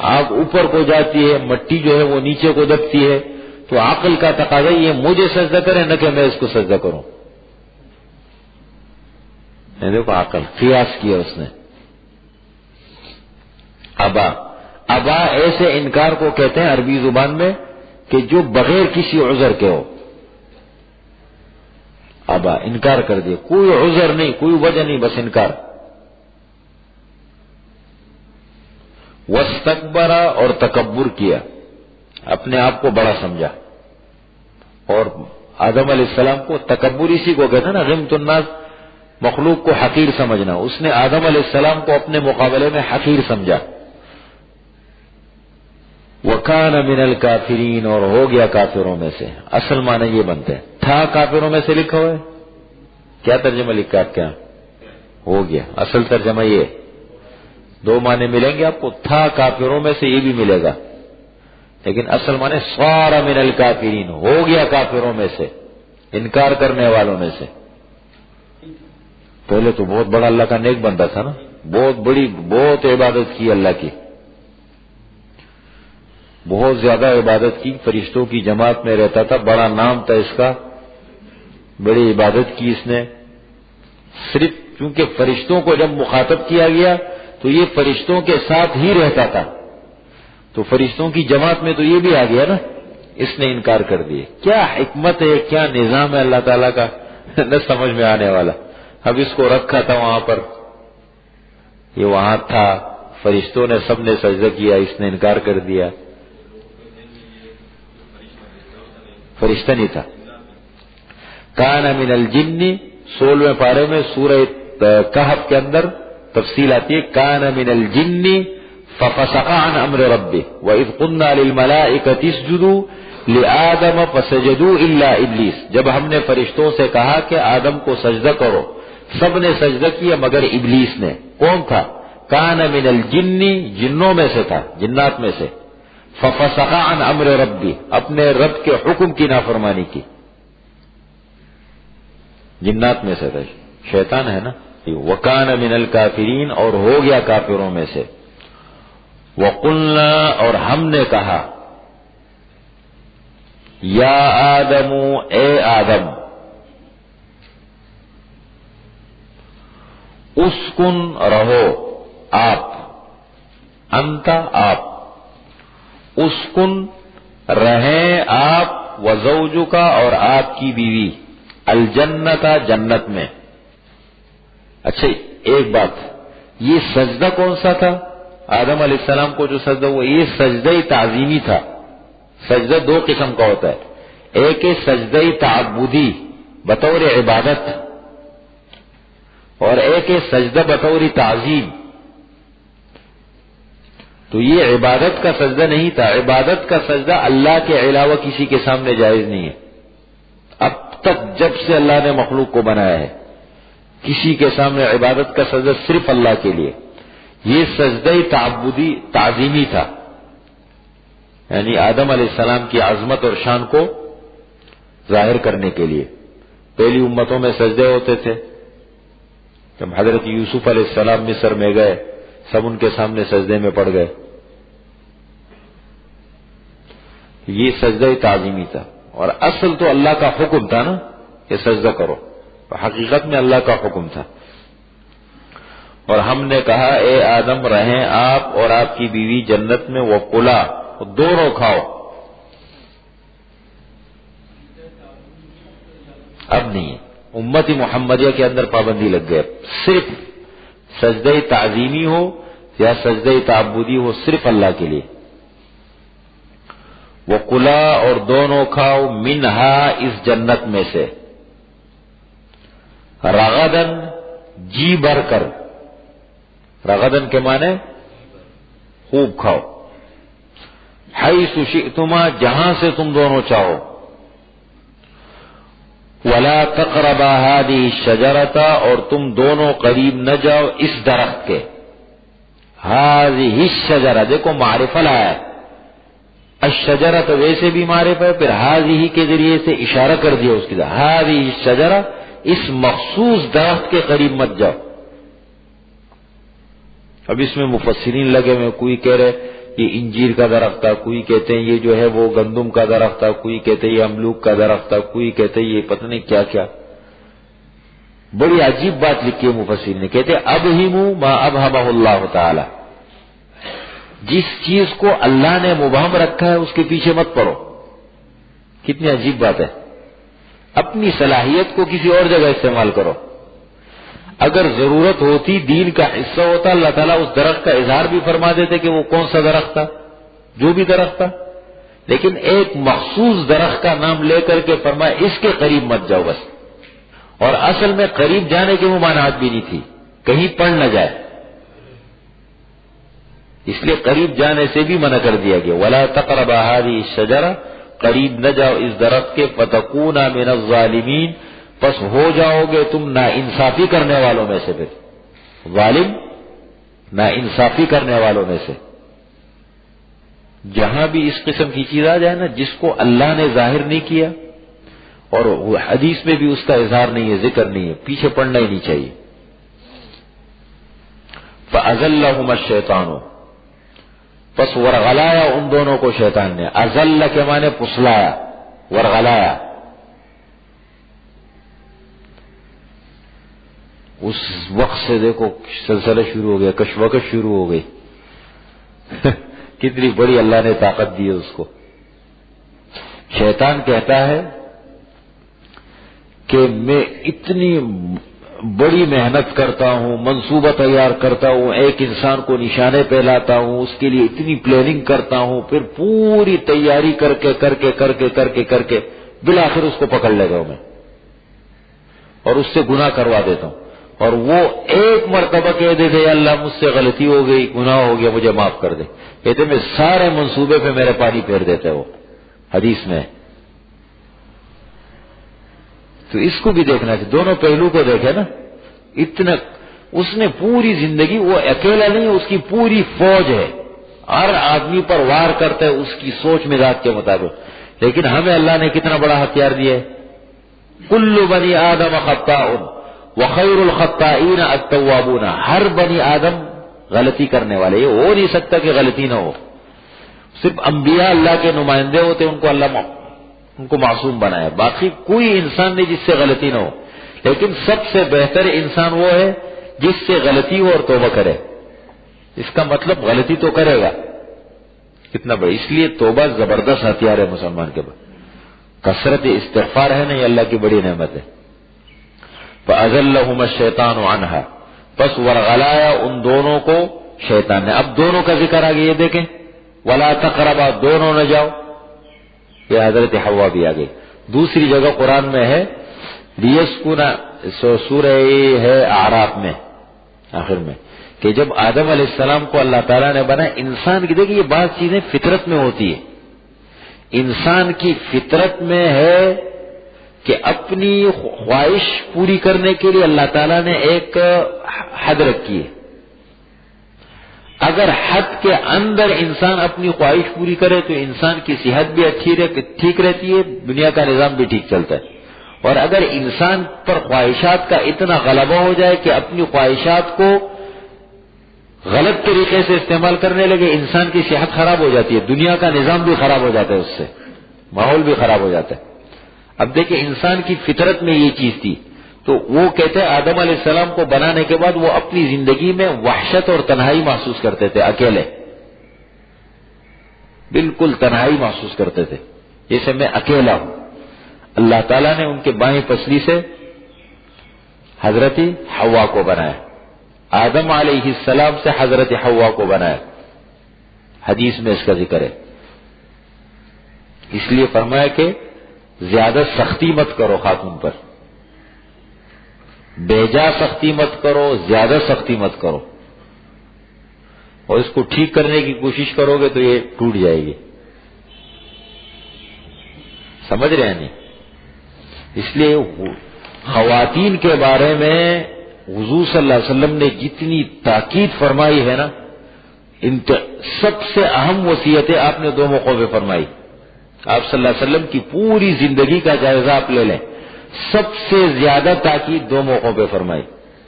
آگ اوپر کو جاتی ہے، مٹی جو ہے وہ نیچے کو دبتی ہے، تو عقل کا تقاضا یہ مجھے سجدہ کرے نہ کہ میں اس کو سجدہ کروں. دیکھو عقل، قیاس کیا اس نے. ابا ایسے انکار کو کہتے ہیں عربی زبان میں کہ جو بغیر کسی عذر کے ہو. ابا، انکار کر دیا، کوئی عذر نہیں، کوئی وجہ نہیں، بس انکار. واستکبر، اور تکبر کیا، اپنے آپ کو بڑا سمجھا. اور آدم علیہ السلام کو تکبر اسی کو کہتے ہیں نا، غمت الناس، مخلوق کو حقیر سمجھنا. اس نے آدم علیہ السلام کو اپنے مقابلے میں حقیر سمجھا. وَكَانَ مِنَ الْكَافِرِينَ، اور ہو گیا کافروں میں سے. اصل معنی یہ بنتے ہیں. تھا کافروں میں سے لکھا ہوا ہے. کیا ترجمہ لکھا آپ کے یہاں؟ ہو گیا. اصل ترجمہ یہ. دو معنی ملیں گے آپ کو. تھا کافروں میں سے یہ بھی ملے گا، لیکن اصل معنی صار من الکافرین، ہو گیا کافروں میں سے، انکار کرنے والوں میں سے. پہلے تو بہت بڑا اللہ کا نیک بندہ تھا نا، بہت عبادت کی اللہ کی، بہت زیادہ عبادت کی، فرشتوں کی جماعت میں رہتا تھا، بڑا نام تھا اس کا، بڑی عبادت کی اس نے. صرف چونکہ فرشتوں کو جب مخاطب کیا گیا تو یہ فرشتوں کے ساتھ ہی رہتا تھا، تو فرشتوں کی جماعت میں تو یہ بھی آ گیا نا، اس نے انکار کر دیے. کیا حکمت ہے، کیا نظام ہے اللہ تعالیٰ کا، نہ سمجھ میں آنے والا. اب اس کو رکھا تھا وہاں پر، یہ وہاں تھا، فرشتوں نے سب نے سجدہ کیا، اس نے انکار کر دیا. فرشتہ نہیں تھا. کان من الجن، 16ویں پارے میں سورہ کہف کے اندر تفصیل آتی ہے. کان من الجن ففسق عن امر ربه واذ قلنا للملائکۃ اسجدوا لآدم فسجدوا الا ابلیس. جب ہم نے فرشتوں سے کہا کہ آدم کو سجدہ کرو، سب نے سجدہ کیا مگر ابلیس نے. کون تھا؟ کان من الجن، جنوں میں سے تھا، جنات میں سے. ففسق عن امر ربه، اپنے رب کے حکم کی نافرمانی کی. جنات میں سے تھا، شیطان ہے نا. وَكَانَ مِنَ الْكَافِرِينَ، اور ہو گیا کافروں میں سے. وَقُلْنَا، اور ہم نے کہا، یا آدم، اے آدم، اسکن، رہو، آپ، انت، آپ، اسکن، رہیں آپ، وزوجک، اور آپ کی بیوی، الجنت، جنت میں. اچھا ایک بات، یہ سجدہ کون سا تھا؟ آدم علیہ السلام کو جو سجدہ ہوا یہ سجدہ تعظیمی تھا. سجدہ دو قسم کا ہوتا ہے، ایک ہے سجدہ تعبدی بطور عبادت، اور ایک ہے سجدہ بطور تعظیم. تو یہ عبادت کا سجدہ نہیں تھا. عبادت کا سجدہ اللہ کے علاوہ کسی کے سامنے جائز نہیں ہے. اب تک جب سے اللہ نے مخلوق کو بنایا ہے، کسی کے سامنے عبادت کا سجدہ صرف اللہ کے لیے. یہ سجدہ تعبدی تعظیمی تھا، یعنی آدم علیہ السلام کی عظمت اور شان کو ظاہر کرنے کے لیے. پہلی امتوں میں سجدے ہوتے تھے. جب حضرت یوسف علیہ السلام مصر میں گئے، سب ان کے سامنے سجدے میں پڑ گئے. یہ سجدہ تعظیمی تھا، اور اصل تو اللہ کا حکم تھا نا کہ سجدہ کرو. حقیقت میں اللہ کا حکم تھا. اور ہم نے کہا اے آدم رہیں آپ اور آپ کی بیوی جنت میں، وَكُلَا، دونوں کھاؤ. اب نہیں ہے، امت محمدیہ کے اندر پابندی لگ گئی. صرف سجدہ تعظیمی ہو یا سجدہ تعبدی ہو، صرف اللہ کے لیے. وَكُلَا، اور دونوں کھاؤ، منہا، اس جنت میں سے، رغدن، جی بھر کر. رغدن کے معنی خوب کھاؤ. حیث شئتما، جہاں سے تم دونوں چاہو. ولا تقربا هذه الشجرة، اور تم دونوں قریب نہ جاؤ اس درخت کے. هذه الشجرة، دیکھو معرفہ لایا ہے. الشجرہ تو ویسے بھی معرفہ ہے، پھر هذه کے ذریعے سے اشارہ کر دیا اس کی طرف. هذه الشجرة، اس مخصوص درخت کے قریب مت جاؤ. اب اس میں مفسرین لگے ہوئے، کوئی کہہ رہے یہ انجیر کا درخت تھا، کوئی کہتے ہیں یہ جو ہے وہ گندم کا درخت تھا، کوئی کہتے ہیں یہ املوک کا درخت تھا، کوئی کہتے ہیں یہ پتہ نہیں کیا کیا. بڑی عجیب بات لکھی ہے مفسرین نے، کہتے ہیں ابہموا ما ابہمہ اللہ تعالی. جس چیز کو اللہ نے مبہم رکھا ہے اس کے پیچھے مت پڑو. کتنی عجیب بات ہے. اپنی صلاحیت کو کسی اور جگہ استعمال کرو. اگر ضرورت ہوتی، دین کا حصہ ہوتا، اللہ تعالیٰ اس درخت کا اظہار بھی فرما دیتے کہ وہ کون سا درخت تھا، جو بھی درخت تھا. لیکن ایک مخصوص درخت کا نام لے کر کے فرمایا اس کے قریب مت جاؤ بس. اور اصل میں قریب جانے کی ممانعت بھی نہیں تھی، کہیں پڑ نہ جائے. اس لیے قریب جانے سے بھی منع کر دیا گیا، ولا تقربا هذه الشجرہ، قریب نہ جاؤ اس درخت کے، فتکونا من الظالمین، پس ہو جاؤ گے تم نا انصافی کرنے والوں میں سے۔ پھر ظالم نا انصافی کرنے والوں میں سے۔ جہاں بھی اس قسم کی چیز آ جائے نا جس کو اللہ نے ظاہر نہیں کیا اور حدیث میں بھی اس کا اظہار نہیں ہے، ذکر نہیں ہے، پیچھے پڑنا ہی نہیں چاہیے۔ فَأَزَلَّهُمَا الشَّيْطَانُ، پس ورغلایا ان دونوں کو شیطان نے، ازل کے معنی پسلایا، ورغلایا۔ اس وقت سے دیکھو سلسلہ شروع ہو گیا، کشمکش شروع ہو گئی۔ کتنی بڑی اللہ نے طاقت دی ہے اس کو۔ شیطان کہتا ہے کہ میں اتنی بڑی محنت کرتا ہوں، منصوبہ تیار کرتا ہوں، ایک انسان کو نشانے پہ لاتا ہوں، اس کے لیے اتنی پلاننگ کرتا ہوں، پھر پوری تیاری کر کے بالآخر اس کو پکڑ لیتا ہوں میں اور اس سے گناہ کروا دیتا ہوں، اور وہ ایک مرتبہ کہہ دیتے یا اللہ مجھ سے غلطی ہو گئی، گناہ ہو گیا، مجھے معاف کر دے، کہتے میں سارے منصوبے پہ میرے پانی پھیر دیتے وہ، حدیث میں۔ تو اس کو بھی دیکھنا چاہیے، دونوں پہلو کو دیکھے نا۔ اتنا اس نے پوری زندگی، وہ اکیلا نہیں، اس کی پوری فوج ہے، ہر آدمی پر وار کرتا ہے اس کی سوچ مزاج کے مطابق، لیکن ہمیں اللہ نے کتنا بڑا ہتھیار دیا ہے۔ کل بنی آدم خطاء وخیر الخطائین التوابون، ہر بنی آدم غلطی کرنے والے، یہ ہو نہیں سکتا کہ غلطی نہ ہو۔ صرف انبیاء اللہ کے نمائندے ہوتے، ان کو اللہ ان کو معصوم بنایا، باقی کوئی انسان نہیں جس سے غلطی نہ ہو، لیکن سب سے بہتر انسان وہ ہے جس سے غلطی ہو اور توبہ کرے۔ اس کا مطلب غلطی تو کرے گا، کتنا بڑا، اس لیے توبہ زبردست ہتھیار ہے مسلمان کے پاس، کثرت استغفار ہے نا، یہ اللہ کی بڑی نعمت ہے۔ فَأَزَلَّهُمَا الشَّيْطَانُ عَنْهَا، پس ورغلایا ان دونوں کو شیطان نے۔ اب دونوں کا ذکر آگے یہ دیکھیں، وَلَا تَقْرَبَا، دونوں نہ جاؤ، یہ حضرت حوا بھی آگئی۔ دوسری جگہ قرآن میں ہے لِيَسْكُنَ، سورہ ہے اعراف میں آخر میں، کہ جب آدم علیہ السلام کو اللہ تعالیٰ نے بنایا، انسان کی دیکھیں یہ بعض چیزیں فطرت میں ہوتی ہے، انسان کی فطرت میں ہے کہ اپنی خواہش پوری کرنے کے لیے اللہ تعالیٰ نے ایک حد رکھی ہے۔ اگر حد کے اندر انسان اپنی خواہش پوری کرے تو انسان کی صحت بھی ٹھیک رہتی ہے، دنیا کا نظام بھی ٹھیک چلتا ہے۔ اور اگر انسان پر خواہشات کا اتنا غلبہ ہو جائے کہ اپنی خواہشات کو غلط طریقے سے استعمال کرنے لگے، انسان کی صحت خراب ہو جاتی ہے، دنیا کا نظام بھی خراب ہو جاتا ہے، اس سے ماحول بھی خراب ہو جاتا ہے۔ اب دیکھیں انسان کی فطرت میں یہ چیز تھی، تو وہ کہتے ہیں آدم علیہ السلام کو بنانے کے بعد وہ اپنی زندگی میں وحشت اور تنہائی محسوس کرتے تھے، اکیلے، بالکل تنہائی محسوس کرتے تھے، جیسے میں اکیلا ہوں۔ اللہ تعالیٰ نے ان کے بائیں پسلی سے حضرت حوا کو بنایا، آدم علیہ السلام سے حضرت حوا کو بنایا، حدیث میں اس کا ذکر ہے۔ اس لیے فرمایا کہ زیادہ سختی مت کرو خاتون پر، بیجا سختی مت کرو، زیادہ سختی مت کرو، اور اس کو ٹھیک کرنے کی کوشش کرو گے تو یہ ٹوٹ جائے گی، سمجھ رہے ہیں نہیں؟ اس لیے خواتین کے بارے میں حضور صلی اللہ علیہ وسلم نے جتنی تاکید فرمائی ہے نا، سب سے اہم وصیتیں آپ نے دو موقعوں پہ فرمائی۔ آپ صلی اللہ علیہ وسلم کی پوری زندگی کا جائزہ آپ لے لیں، سب سے زیادہ تاکید دو موقعوں پہ فرمائی۔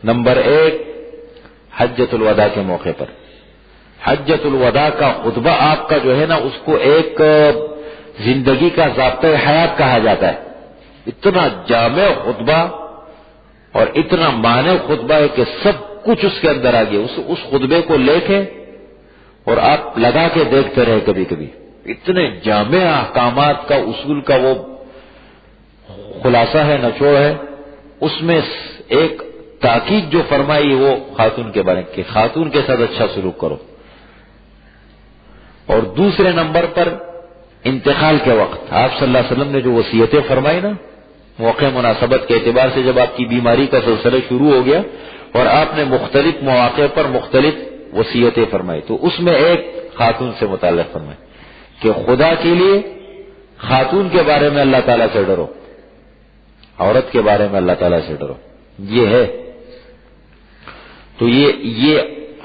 نمبر ایک، حجۃ الوداع کے موقع پر، حجۃ الوداع کا خطبہ آپ کا جو ہے نا، اس کو ایک زندگی کا ضابطۂ حیات کہا جاتا ہے۔ اتنا جامع خطبہ اور اتنا معنی خطبہ ہے کہ سب کچھ اس کے اندر آ گیا۔ اس خطبے کو لے کے اور آپ لگا کے دیکھتے رہے کبھی کبھی، اتنے جامع احکامات کا، اصول کا وہ خلاصہ ہے، نچوڑ ہے۔ اس میں ایک تاکید جو فرمائی وہ خاتون کے بارے میں کہ خاتون کے ساتھ اچھا سلوک کرو، اور دوسرے نمبر پر انتقال کے وقت آپ صلی اللہ علیہ وسلم نے جو وصیتیں فرمائی نا، موقع مناسبت کے اعتبار سے جب آپ کی بیماری کا سلسلہ شروع ہو گیا اور آپ نے مختلف مواقع پر مختلف وصیتیں فرمائی، تو اس میں ایک خاتون سے متعلق فرمائی کہ خدا کے لیے خاتون کے بارے میں اللہ تعالیٰ سے ڈرو، عورت کے بارے میں اللہ تعالیٰ سے ڈرو، یہ ہے۔ تو یہ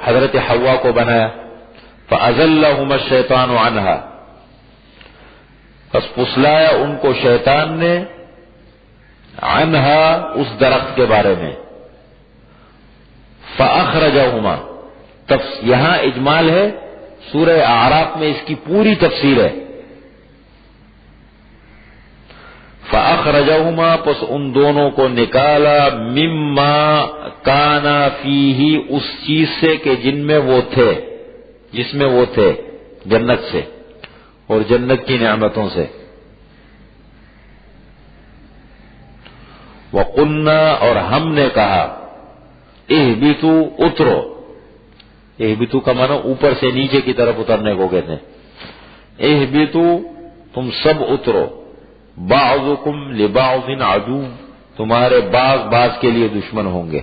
حضرت حوا کو بنایا، فَأَزَلَّهُمَا الشَّيْطَانُ عَنْهَا، بس پسلایا ان کو شیطان نے، عنہا اس درخت کے بارے میں، فَأَخْرَجَهُمَا، یہاں اجمال ہے، سورہ اعراف میں اس کی پوری تفسیر ہے۔ فَأَخْرَجَهُمَا، پس ان دونوں کو نکالا، مِمَّا كَانَ فِيهِ، اس چیز سے کہ جن میں وہ تھے، جس میں وہ تھے، جنت سے اور جنت کی نعمتوں سے۔ وَقُلْنَا، اور ہم نے کہا، اِهْبِطُوا، اترو، اِهْبِطُوا کا معنی اوپر سے نیچے کی طرف اترنے کو کہتے ہیں، اِهْبِطُوا، تم سب اترو، بعضکم لبعض عدو، تمہارے بعض کے لیے دشمن ہوں گے۔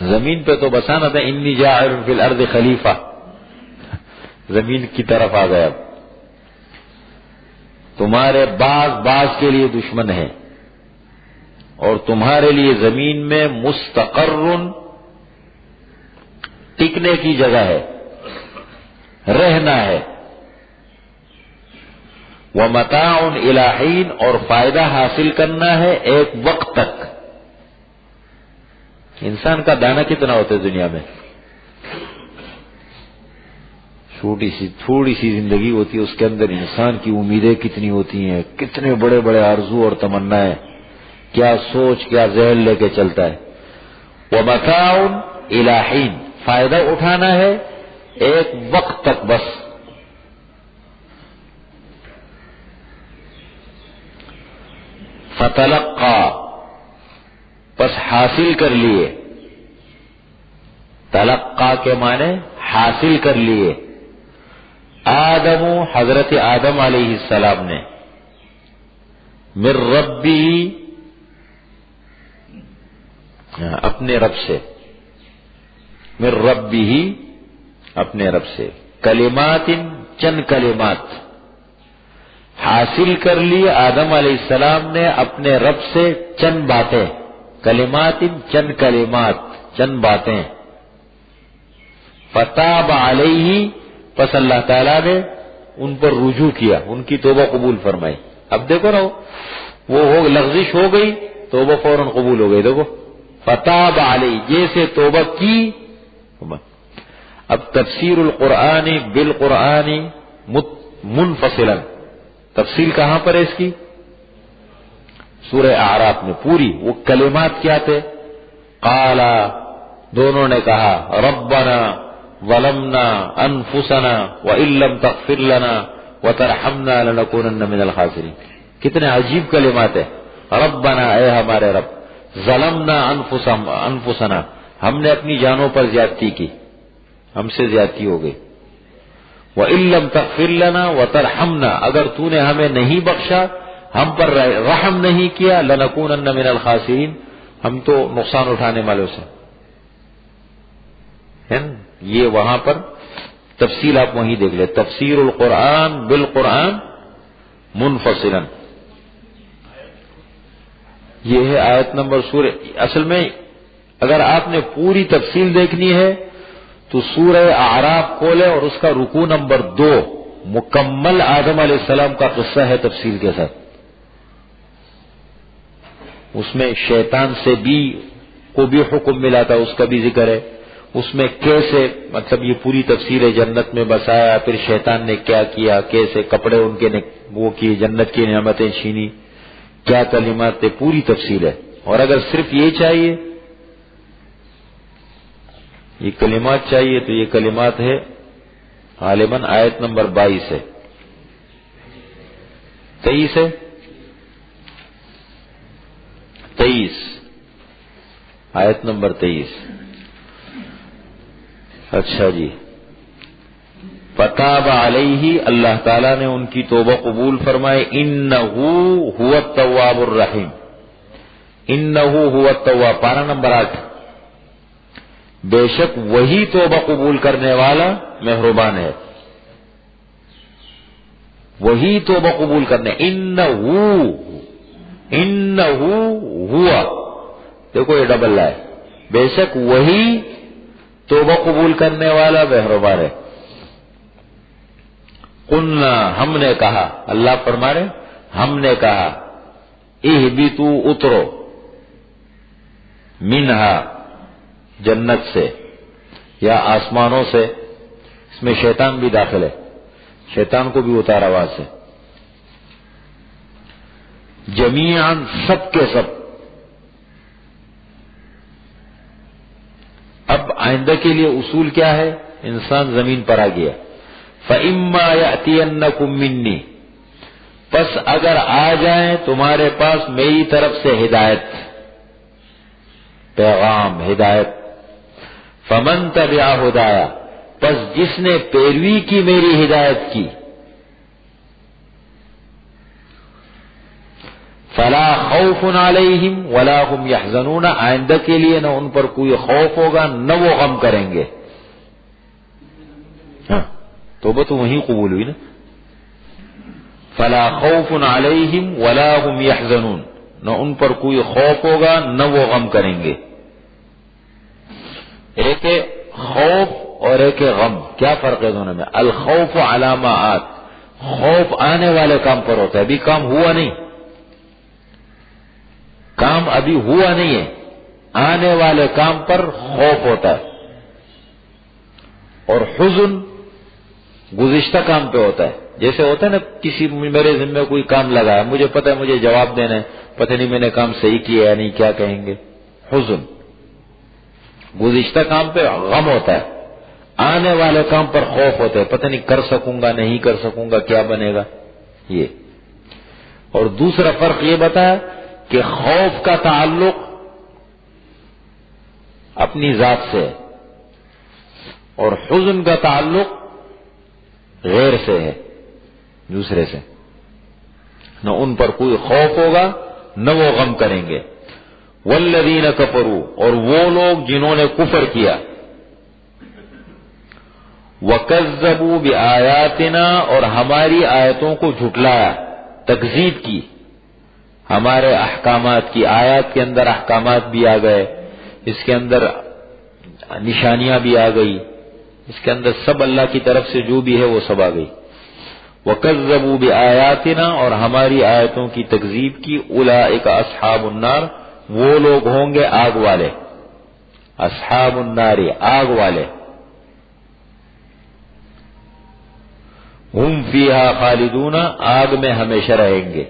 زمین پہ تو بسانا تھا، انی جاعل فی الارض خلیفہ، زمین کی طرف آ گیا، تمہارے بعض کے لیے دشمن ہیں، اور تمہارے لیے زمین میں مستقر، ٹکنے کی جگہ ہے، رہنا ہے، ومتاع الی حین، اور فائدہ حاصل کرنا ہے ایک وقت تک۔ انسان کا دانہ کتنا ہوتا ہے دنیا میں؟ تھوڑی سی زندگی ہوتی ہے، اس کے اندر انسان کی امیدیں کتنی ہوتی ہیں، کتنے بڑے بڑے آرزو اور تمنائیں، کیا سوچ، کیا ذہن لے کے چلتا ہے۔ ومتاع الی حین، فائدہ اٹھانا ہے ایک وقت تک بس۔ فتلقا، پس حاصل کر لیے، تلقا کے معنی حاصل کر لیے، آدم، حضرت آدم علیہ السلام نے، من ربی، اپنے رب سے، من ربی، اپنے رب سے، کلمات، چند کلمات حاصل کر لی آدم علیہ السلام نے اپنے رب سے، چند باتیں، کلمات، چند کلمات، چند باتیں، فتاب علیہ، پس اللہ تعالیٰ نے ان پر رجوع کیا، ان کی توبہ قبول فرمائی۔ اب دیکھو نا، وہ لغزش ہو گئی، توبہ فوراً قبول ہو گئی، دیکھو، فتاب علیہ، جیسے توبہ کی۔ اب تفسیر القرآن بالقرآن منفصلا، تفصیل کہاں پر ہے اس کی؟ سورہ اعراف میں پوری۔ وہ کلمات کیا تھے؟ قالا، دونوں نے کہا، ربنا ظلمنا انفسنا وان لم تغفر لنا وترحمنا لنکونن من الخاسرین۔ کتنے عجیب کلمات ہیں۔ ربنا، اے ہمارے رب، ظلمنا انفسنا، ہم نے اپنی جانوں پر زیادتی کی، ہم سے زیادتی ہو گئی، وَإِن لَّمْ تَغْفِرْ لَنَا وَتَرْحَمْنَا، اگر تو نے ہمیں نہیں بخشا، ہم پر رحم نہیں کیا، لَنَكُونَنَّ مِنَ الْخَاسِرِينَ، ہم تو نقصان اٹھانے والوں سے ہے نا۔ یہ وہاں پر تفصیل آپ وہیں دیکھ لیں، تفسیر القرآن بالقرآن منفصلا، یہ ہے آیت نمبر سورہ۔ اصل میں اگر آپ نے پوری تفصیل دیکھنی ہے تو سورہ اعراف کھولے اور اس کا رکوع نمبر 2 مکمل آدم علیہ السلام کا قصہ ہے تفصیل کے ساتھ۔ اس میں شیطان سے کو بھی حکم ملا تھا، اس کا بھی ذکر ہے۔ اس میں کیسے، مطلب یہ پوری تفسیر ہے، جنت میں بسایا، پھر شیطان نے کیا کیا، کیسے کپڑے ان کے وہ کیے، جنت کی نعمتیں چھینی، کیا کلمات تھے، پوری تفصیل ہے۔ اور اگر صرف یہ چاہیے، یہ کلمات چاہیے، تو یہ کلمات ہے غالباً آیت نمبر 22 ہے، 23 ہے، 23 آیت نمبر 23۔ اچھا جی، فتاب علیہ، اللہ تعالیٰ نے ان کی توبہ قبول فرمائے، انہ هو التواب الرحیم، انہو هو التواب، پارہ نمبر 8، بے شک وہی توبہ قبول کرنے والا مہربان ہے، وہی توبہ قبول کرنے، انہو ہوا، دیکھو یہ ڈبل لا ہے، بے شک وہی توبہ قبول کرنے والا مہربان ہے۔ قلنا، ہم نے کہا، اللہ فرما رہے ہم نے کہا، اہبتوا، اترو، منہا، جنت سے یا آسمانوں سے، اس میں شیطان بھی داخل ہے، شیطان کو بھی اتارا وہاں سے، جمیعاً، سب کے سب۔ اب آئندہ کے لیے اصول کیا ہے؟ انسان زمین پر آ گیا، فَإِمَّا يَأْتِيَنَّكُم مِّنِّي، پس اگر آ جائیں تمہارے پاس میری طرف سے ہدایت، پیغام، ہدایت، فَمَن تَبِعَ هُدَايَ، پس جس نے پیروی کی میری ہدایت کی، فَلَا خَوْفٌ عَلَيْهِمْ وَلَا هُمْ يَحْزَنُونَ، آئندہ کے لیے نہ ان پر کوئی خوف ہوگا نہ وہ غم کریں گے۔ ہاں توبہ تو وہیں قبول ہوئی نا، فَلَا خَوْفٌ عَلَيْهِمْ وَلَا هُمْ يَحْزَنُونَ، نہ ان پر کوئی خوف ہوگا نہ وہ غم کریں گے۔ ایک ہے خوف اور ایک ہے غم، کیا فرق ہے دونوں میں؟ الخوف علی ما آت، خوف آنے والے کام پر ہوتا ہے، ابھی کام ہوا نہیں، کام ابھی ہوا نہیں ہے، آنے والے کام پر خوف ہوتا ہے، اور حزن گزشتہ کام پہ ہوتا ہے، جیسے ہوتا ہے نا کسی میرے ذمہ کوئی کام لگا ہے، مجھے پتہ ہے مجھے جواب دینا ہے، پتہ نہیں میں نے کام صحیح کیا ہے نہیں، کیا کہیں گے، حزن گزشتہ کام پہ غم ہوتا ہے، آنے والے کام پر خوف ہوتا ہے، پتہ نہیں کر سکوں گا نہیں کر سکوں گا، کیا بنے گا یہ۔ اور دوسرا فرق یہ بتایا کہ خوف کا تعلق اپنی ذات سے ہے اور حزن کا تعلق غیر سے ہے، دوسرے سے، نہ ان پر کوئی خوف ہوگا نہ وہ غم کریں گے۔ والذین کفروا، اور وہ لوگ جنہوں نے کفر کیا، وکذبوا بآیاتنا، اور ہماری آیتوں کو جھٹلایا، تکذیب کی، ہمارے احکامات کی، آیات کے اندر احکامات بھی آ گئے، اس کے اندر نشانیاں بھی آ گئی، اس کے اندر سب اللہ کی طرف سے جو بھی ہے وہ سب آ گئی۔ وَكَذَّبُوا بِآيَاتِنَا، اور ہماری آیتوں کی تکذیب کی، اولئک اصحاب النار، وہ لوگ ہوں گے آگ والے، اصحاب النار، آگ والے، ہم فیہا خالدون، آگ میں ہمیشہ رہیں گے۔